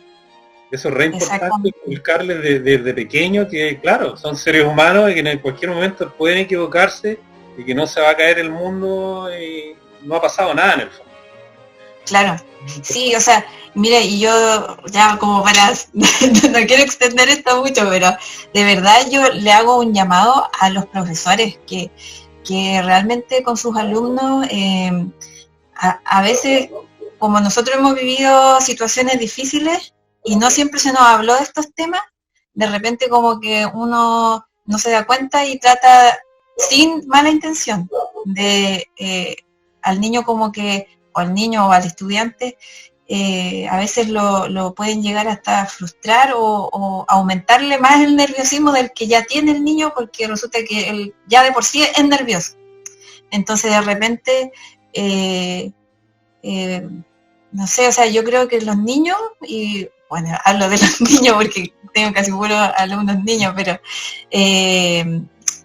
Eso es re importante explicarles desde pequeño que, claro, son seres humanos y que en cualquier momento pueden equivocarse y que no se va a caer el mundo y no ha pasado nada en el fondo. Claro, sí, o sea, mire, y yo ya como para, no quiero extender esto mucho, pero de verdad yo le hago un llamado a los profesores que realmente con sus alumnos, a veces, como nosotros hemos vivido situaciones difíciles, y no siempre se nos habló de estos temas, de repente como que uno no se da cuenta y trata sin mala intención de al niño como que, o al niño o al estudiante, a veces lo pueden llegar hasta frustrar o aumentarle más el nerviosismo del que ya tiene el niño, porque resulta que él ya de por sí es nervioso. Entonces de repente, no sé, o sea, yo creo que los niños, y bueno, hablo de los niños porque tengo casi puros alumnos niños, pero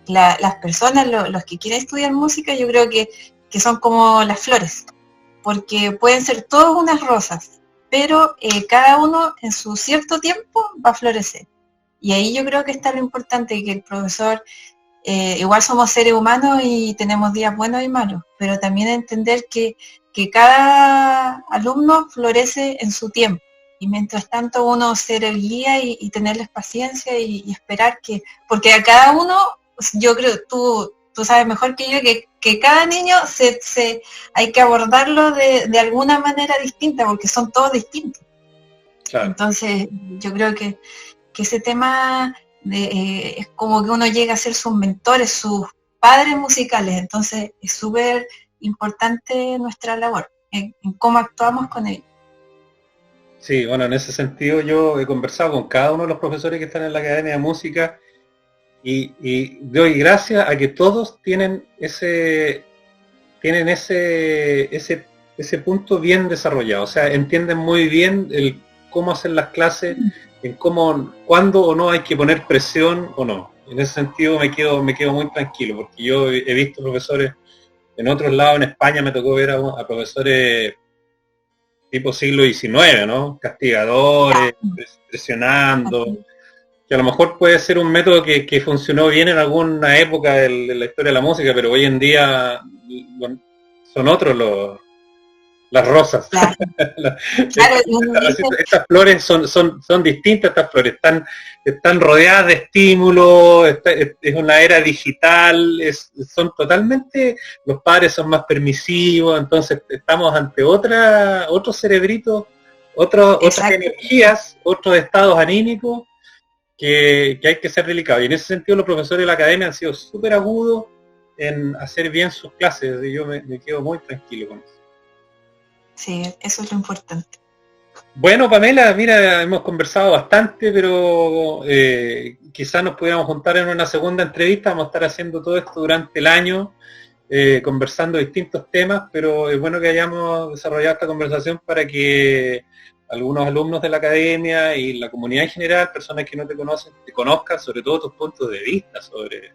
las personas, los que quieren estudiar música, yo creo que son como las flores, porque pueden ser todas unas rosas, pero cada uno en su cierto tiempo va a florecer. Y ahí yo creo que está lo importante, que el profesor, igual somos seres humanos y tenemos días buenos y malos, pero también entender que cada alumno florece en su tiempo. Y mientras tanto uno ser el guía y tenerles paciencia y esperar porque a cada uno, yo creo, tú sabes mejor que yo, que cada niño hay que abordarlo de alguna manera distinta, porque son todos distintos. Claro. Entonces, yo creo que ese tema es como que uno llega a ser sus mentores, sus padres musicales, entonces es súper importante nuestra labor, en cómo actuamos con ellos. Sí, bueno, en ese sentido yo he conversado con cada uno de los profesores que están en la Academia de Música y doy gracias a que todos tienen ese punto bien desarrollado, o sea, entienden muy bien cómo hacer las clases, en cuándo o no hay que poner presión o no. En ese sentido me quedo muy tranquilo, porque yo he visto profesores en otros lados, en España me tocó ver a profesores tipo siglo XIX, ¿no? Castigadores, presionando, que a lo mejor puede ser un método que funcionó bien en alguna época de la historia de la música, pero hoy en día son otros las rosas. Claro. Estas flores son distintas, estas flores están rodeadas de estímulos, es una era digital, son totalmente, los padres son más permisivos, entonces estamos ante otro cerebrito, otras energías, otros estados anímicos que hay que ser delicado. Y en ese sentido los profesores de la academia han sido súper agudos en hacer bien sus clases, y yo me quedo muy tranquilo con eso. Sí, eso es lo importante. Bueno, Pamela, mira, hemos conversado bastante, pero quizás nos pudiéramos juntar en una segunda entrevista. Vamos a estar haciendo todo esto durante el año, conversando distintos temas, pero es bueno que hayamos desarrollado esta conversación para que algunos alumnos de la academia y la comunidad en general, personas que no te conocen, te conozcan, sobre todo tus puntos de vista sobre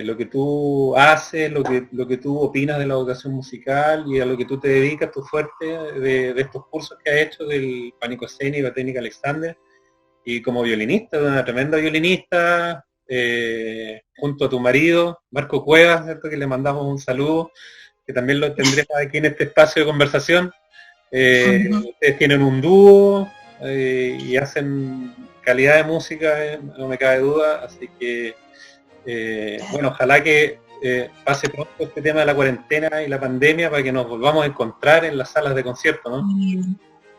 lo que tú haces, lo que tú opinas de la educación musical y a lo que tú te dedicas, tu fuerte de estos cursos que has hecho del pánico escénico, técnica Alexander, y como violinista, una tremenda violinista, junto a tu marido, Marco Cuevas, ¿cierto? Que le mandamos un saludo, que también lo tendremos aquí en este espacio de conversación. Ustedes tienen un dúo y hacen calidad de música, no me cabe duda, así que bueno, ojalá que pase pronto este tema de la cuarentena y la pandemia para que nos volvamos a encontrar en las salas de concierto, ¿no?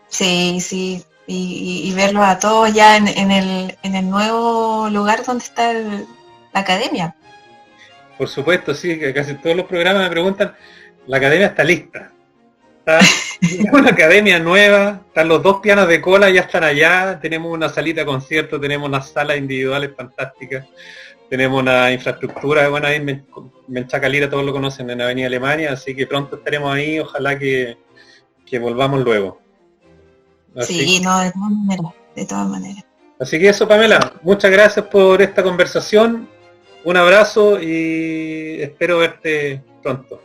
Sí, sí, y verlos a todos ya en el nuevo lugar donde está la academia. Por supuesto, sí, que casi todos los programas me preguntan, la academia está lista. Es una academia nueva, están los 2 pianos de cola, ya están allá, tenemos una salita de concierto, tenemos unas salas individuales fantásticas. Tenemos una infraestructura, bueno, ahí en Menchaca-Lira todos lo conocen, en Avenida Alemania, así que pronto estaremos ahí, ojalá que volvamos luego. Así, sí, no, de todas maneras. Así que eso, Pamela, muchas gracias por esta conversación, un abrazo y espero verte pronto.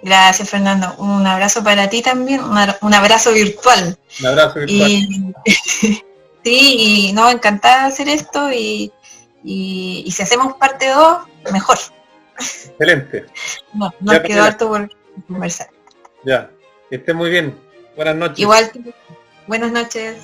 Gracias, Fernando, un abrazo para ti también, un abrazo virtual. Un abrazo virtual. Sí, y no, encantada de hacer esto y si hacemos parte 2, mejor. Excelente. No quedó harto por conversar. Ya, que esté muy bien. Buenas noches. Igual, buenas noches.